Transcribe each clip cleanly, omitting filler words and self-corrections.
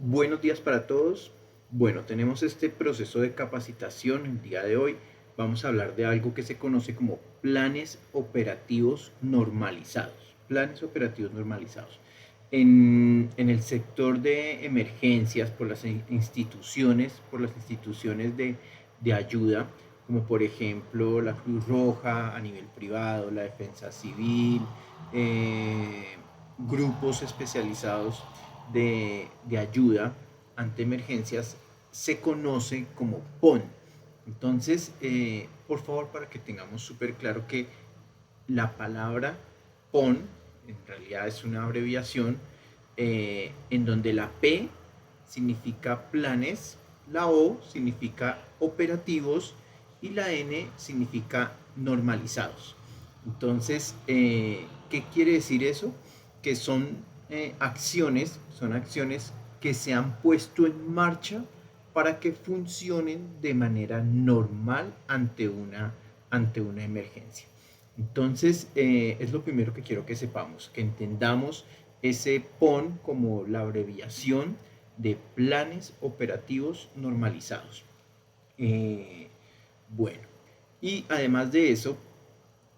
Buenos días para todos. Bueno, tenemos este proceso de capacitación el día de hoy. Vamos a hablar de algo que se conoce como planes operativos normalizados. Planes operativos normalizados. En el sector de emergencias, por las instituciones de ayuda, como por ejemplo la Cruz Roja a nivel privado, la Defensa Civil, eh, grupos especializados de ayuda ante emergencias, se conoce como PON. Entonces, por favor, para que tengamos súper claro que la palabra PON en realidad es una abreviación en donde la P significa planes, la O significa operativos y la N significa normalizados. Entonces, ¿qué quiere decir eso? Que son acciones que se han puesto en marcha para que funcionen de manera normal ante una emergencia. Entonces, es lo primero que quiero que sepamos, que entendamos ese PON como la abreviación de planes operativos normalizados. Eh, bueno, y además de eso,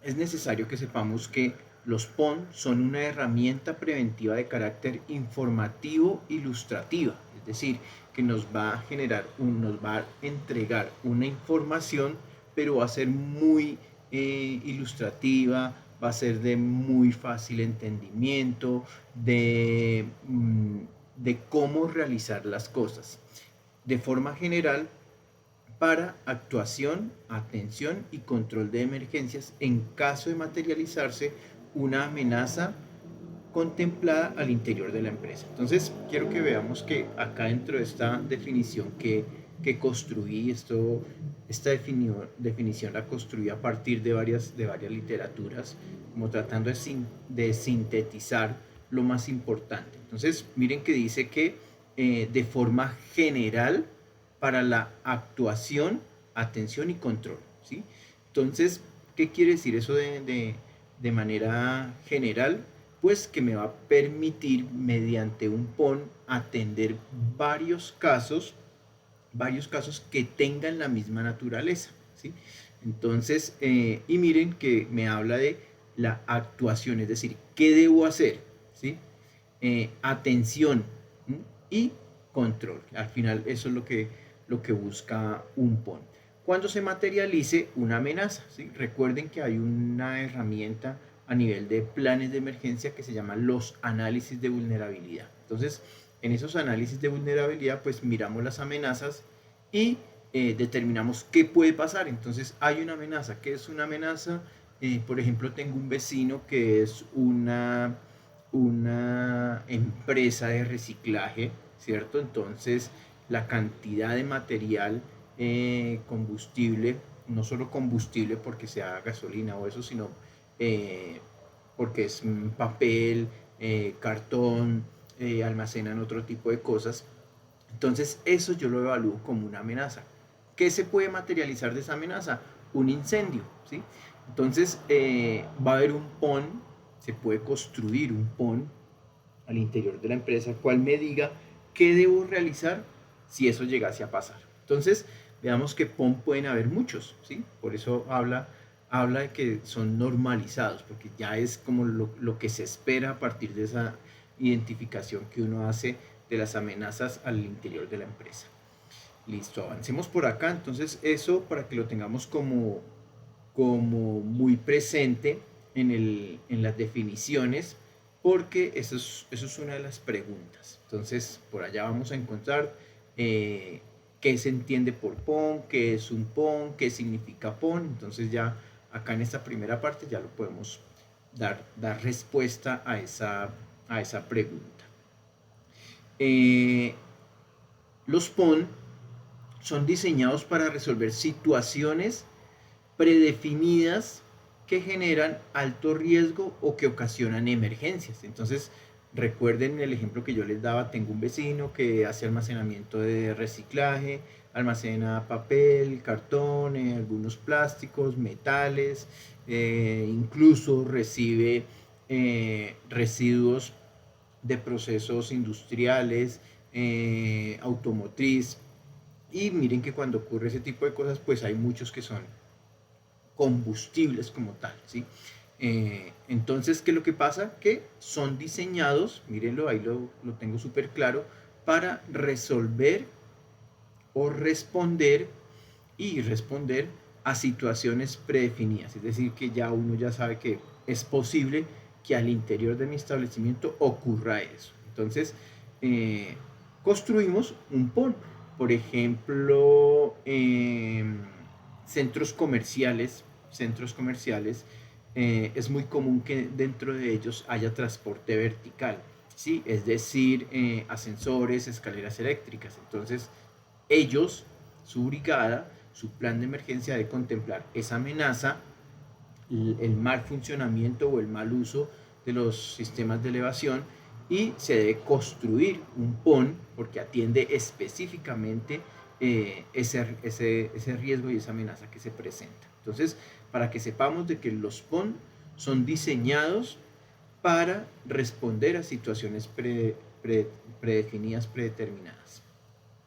es necesario que sepamos que los PON son una herramienta preventiva de carácter informativo ilustrativa, es decir, que nos va a nos va a entregar una información, pero va a ser muy ilustrativa, va a ser de muy fácil entendimiento, de cómo realizar las cosas. De forma general, para actuación, atención y control de emergencias en caso de materializarse una amenaza contemplada al interior de la empresa. Entonces, quiero que veamos que acá dentro de esta definición que construí, definición la construí a partir de varias literaturas, como tratando de sintetizar lo más importante. Entonces, miren que dice que de forma general para la actuación, atención y control, ¿sí? Entonces, ¿qué quiere decir eso de manera general? Pues que me va a permitir mediante un PON atender varios casos que tengan la misma naturaleza, ¿sí? Entonces, y miren que me habla de la actuación, es decir, ¿qué debo hacer? ¿Sí? Atención, ¿m? Y control. Al final eso es lo que busca un PON. Cuando se materialice una amenaza, ¿sí? Recuerden que hay una herramienta a nivel de planes de emergencia que se llama los análisis de vulnerabilidad. Entonces, en esos análisis de vulnerabilidad, pues miramos las amenazas y determinamos qué puede pasar. Entonces, hay una amenaza. ¿Qué es una amenaza? Por ejemplo, tengo un vecino que es una empresa de reciclaje, ¿cierto? Entonces, la cantidad de material combustible, no solo combustible porque sea gasolina o eso, sino eh, porque es papel, cartón, almacenan otro tipo de cosas. Entonces, eso yo lo evalúo como una amenaza. ¿Qué se puede materializar de esa amenaza? Un incendio, ¿sí? Entonces, va a haber un PON, se puede construir un PON al interior de la empresa, cual me diga qué debo realizar si eso llegase a pasar. Entonces, veamos que PON pueden haber muchos, ¿sí? Por eso habla de que son normalizados, porque ya es como lo que se espera a partir de esa identificación que uno hace de las amenazas al interior de la empresa. Listo, avancemos por acá. Entonces, eso para que lo tengamos como muy presente en las definiciones, porque eso es una de las preguntas. Entonces, por allá vamos a encontrar eh, qué se entiende por PON, qué es un PON, qué significa PON. Entonces, ya acá en esta primera parte ya lo podemos dar respuesta a esa pregunta. Eh, los PON son diseñados para resolver situaciones predefinidas que generan alto riesgo o que ocasionan emergencias. Entonces, recuerden el ejemplo que yo les daba, tengo un vecino que hace almacenamiento de reciclaje, almacena papel, cartón, algunos plásticos, metales, incluso recibe residuos de procesos industriales, automotriz. Y miren que cuando ocurre ese tipo de cosas, pues hay muchos que son combustibles como tal, ¿sí? Entonces, ¿qué es lo que pasa? Que son diseñados, mírenlo, ahí lo tengo súper claro, para resolver o responder a situaciones predefinidas. Es decir, que ya uno ya sabe que es posible que al interior de mi establecimiento ocurra eso. Entonces, construimos un PON. Por ejemplo, centros comerciales, es muy común que dentro de ellos haya transporte vertical, ¿sí? Es decir, ascensores, escaleras eléctricas. Entonces, ellos, su brigada, su plan de emergencia debe contemplar esa amenaza, el mal funcionamiento o el mal uso de los sistemas de elevación, y se debe construir un PON porque atiende específicamente ese riesgo y esa amenaza que se presenta. Entonces, para que sepamos de que los PON son diseñados para responder a situaciones predefinidas, predeterminadas.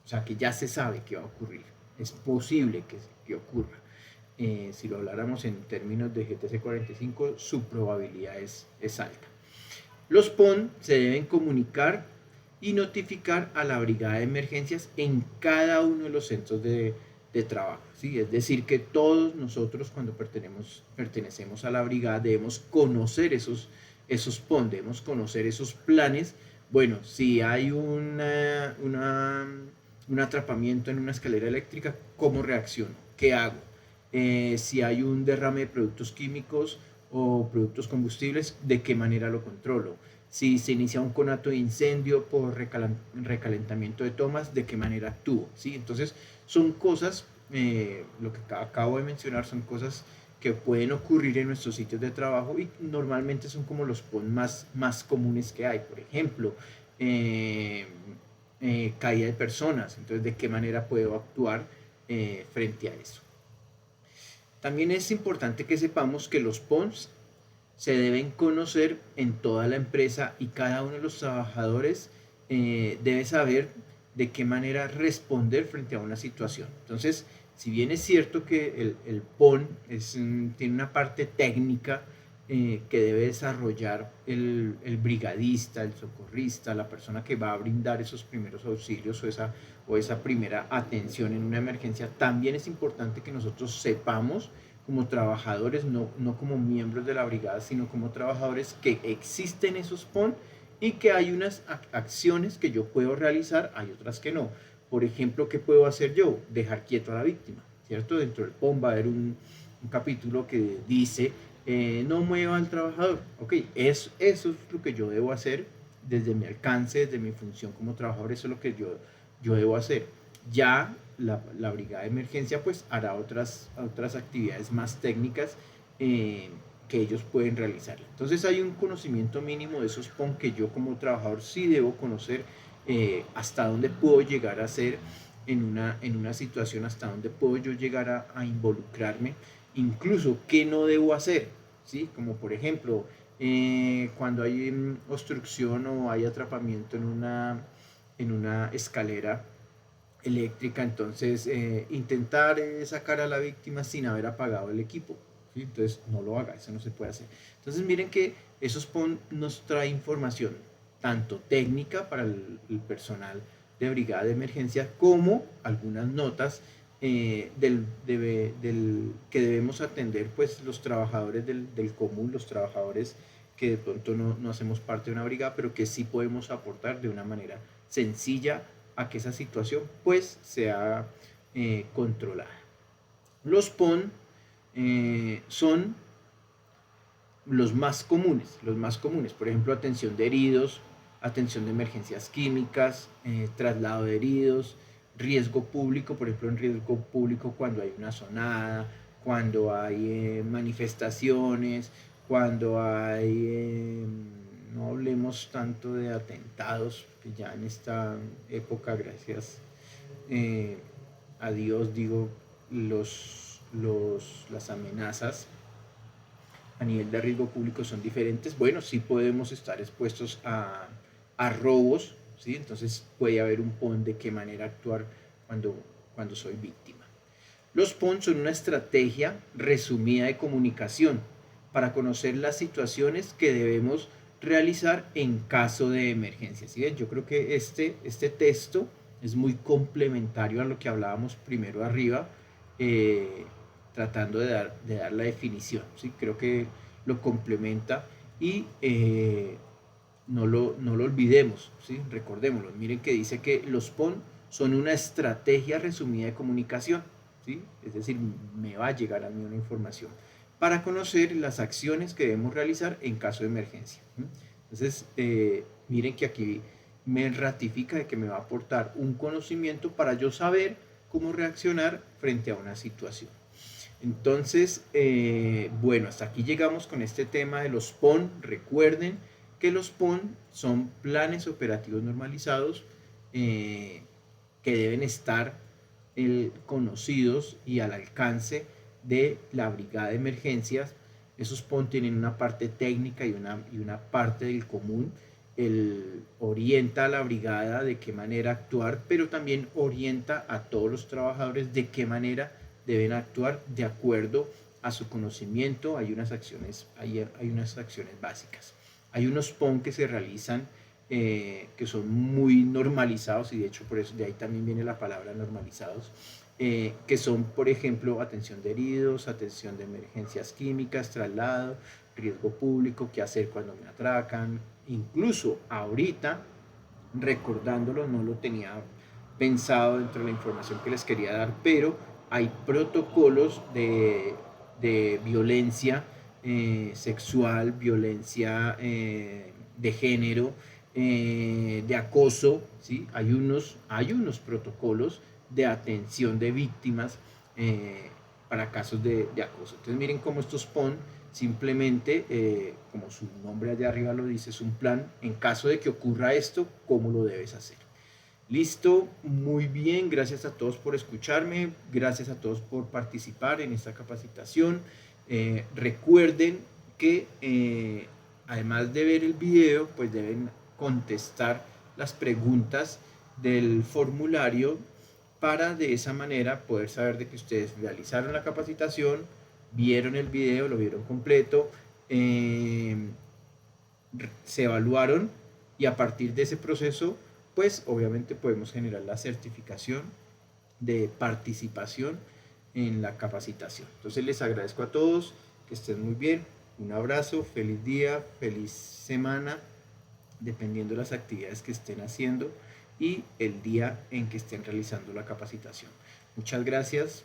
O sea, que ya se sabe que va a ocurrir. Es posible que ocurra. Si lo habláramos en términos de GTC 45, su probabilidad es alta. Los PON se deben comunicar y notificar a la brigada de emergencias en cada uno de los centros de trabajo, ¿sí? Es decir, que todos nosotros cuando pertenecemos a la brigada debemos conocer esos PON, debemos conocer esos planes. Bueno, si hay un atrapamiento en una escalera eléctrica, ¿cómo reacciono? ¿Qué hago? Si hay un derrame de productos químicos o productos combustibles, ¿de qué manera lo controlo? Si se inicia un conato de incendio por recalentamiento de tomas, ¿de qué manera actúo? ¿Sí? Entonces, son cosas, lo que acabo de mencionar, son cosas que pueden ocurrir en nuestros sitios de trabajo y normalmente son como los PON más comunes que hay. Por ejemplo, caída de personas. Entonces, ¿de qué manera puedo actuar frente a eso? También es importante que sepamos que los PONs se deben conocer en toda la empresa y cada uno de los trabajadores debe saber de qué manera responder frente a una situación. Entonces, si bien es cierto que el PON tiene una parte técnica que debe desarrollar el brigadista, el socorrista, la persona que va a brindar esos primeros auxilios o esa primera atención en una emergencia, también es importante que nosotros sepamos como trabajadores, no como miembros de la brigada, sino como trabajadores, que existen esos PON y que hay unas acciones que yo puedo realizar, hay otras que no. Por ejemplo, ¿qué puedo hacer yo? Dejar quieto a la víctima, ¿cierto? Dentro del PON va a haber un capítulo que dice, no mueva al trabajador. Ok, eso es lo que yo debo hacer desde mi alcance, desde mi función como trabajador, eso es lo que yo debo hacer. Ya la brigada de emergencia pues hará otras actividades más técnicas que ellos pueden realizar. Entonces hay un conocimiento mínimo de esos PON que yo como trabajador sí debo conocer, hasta dónde puedo llegar a ser en una situación, hasta dónde puedo yo llegar a involucrarme, incluso qué no debo hacer, ¿sí? Como por ejemplo, cuando hay obstrucción o hay atrapamiento en una escalera eléctrica, entonces intentar sacar a la víctima sin haber apagado el equipo, ¿sí? Entonces no lo haga, eso no se puede hacer. Entonces miren que esos PON nos trae información tanto técnica para el personal de brigada de emergencia, como algunas notas que debemos atender pues los trabajadores del común, los trabajadores que de pronto no hacemos parte de una brigada, pero que sí podemos aportar de una manera sencilla a que esa situación pues sea controlada. Los PON son los más comunes, por ejemplo, atención de heridos, atención de emergencias químicas, traslado de heridos, riesgo público, por ejemplo, en riesgo público cuando hay una zonada, cuando hay manifestaciones, cuando hay, no hablemos tanto de atentados, que ya en esta época, gracias a Dios, digo, las amenazas a nivel de riesgo público son diferentes. Bueno, sí podemos estar expuestos a robos, ¿sí? Entonces puede haber un PON de qué manera actuar cuando soy víctima. Los PON son una estrategia resumida de comunicación para conocer las situaciones que debemos realizar en caso de emergencia. ¿Sí ven? Yo creo que este texto es muy complementario a lo que hablábamos primero arriba, eh, tratando de dar la definición. ¿Sí? Creo que lo complementa y no lo olvidemos, ¿sí? Recordémoslo. Miren que dice que los PON son una estrategia resumida de comunicación, ¿sí? Es decir, me va a llegar a mí una información para conocer las acciones que debemos realizar en caso de emergencia. Entonces, miren que aquí me ratifica de que me va a aportar un conocimiento para yo saber cómo reaccionar frente a una situación. Entonces, bueno, hasta aquí llegamos con este tema de los PON. Recuerden que los PON son planes operativos normalizados que deben estar conocidos y al alcance de la brigada de emergencias. Esos PON tienen una parte técnica y una parte del común. Él orienta a la brigada de qué manera actuar, pero también orienta a todos los trabajadores de qué manera deben actuar de acuerdo a su conocimiento. Hay unas acciones básicas. Hay unos PON que se realizan que son muy normalizados, y de hecho por eso de ahí también viene la palabra normalizados, que son, por ejemplo, atención de heridos, atención de emergencias químicas, traslado, riesgo público, qué hacer cuando me atracan. Incluso ahorita, recordándolo, no lo tenía pensado dentro de la información que les quería dar, pero hay protocolos de violencia sexual, violencia de género, de acoso, ¿sí? Hay unos protocolos de atención de víctimas para casos de acoso. Entonces miren cómo estos PON simplemente, como su nombre allá arriba lo dice, es un plan en caso de que ocurra esto, cómo lo debes hacer. Listo, muy bien, gracias a todos por escucharme, gracias a todos por participar en esta capacitación. Recuerden que además de ver el video, pues deben contestar las preguntas del formulario para de esa manera poder saber de que ustedes realizaron la capacitación, vieron el video, lo vieron completo, se evaluaron, y a partir de ese proceso pues obviamente podemos generar la certificación de participación en la capacitación. Entonces les agradezco a todos, que estén muy bien, un abrazo, feliz día, feliz semana, dependiendo de las actividades que estén haciendo y el día en que estén realizando la capacitación. Muchas gracias.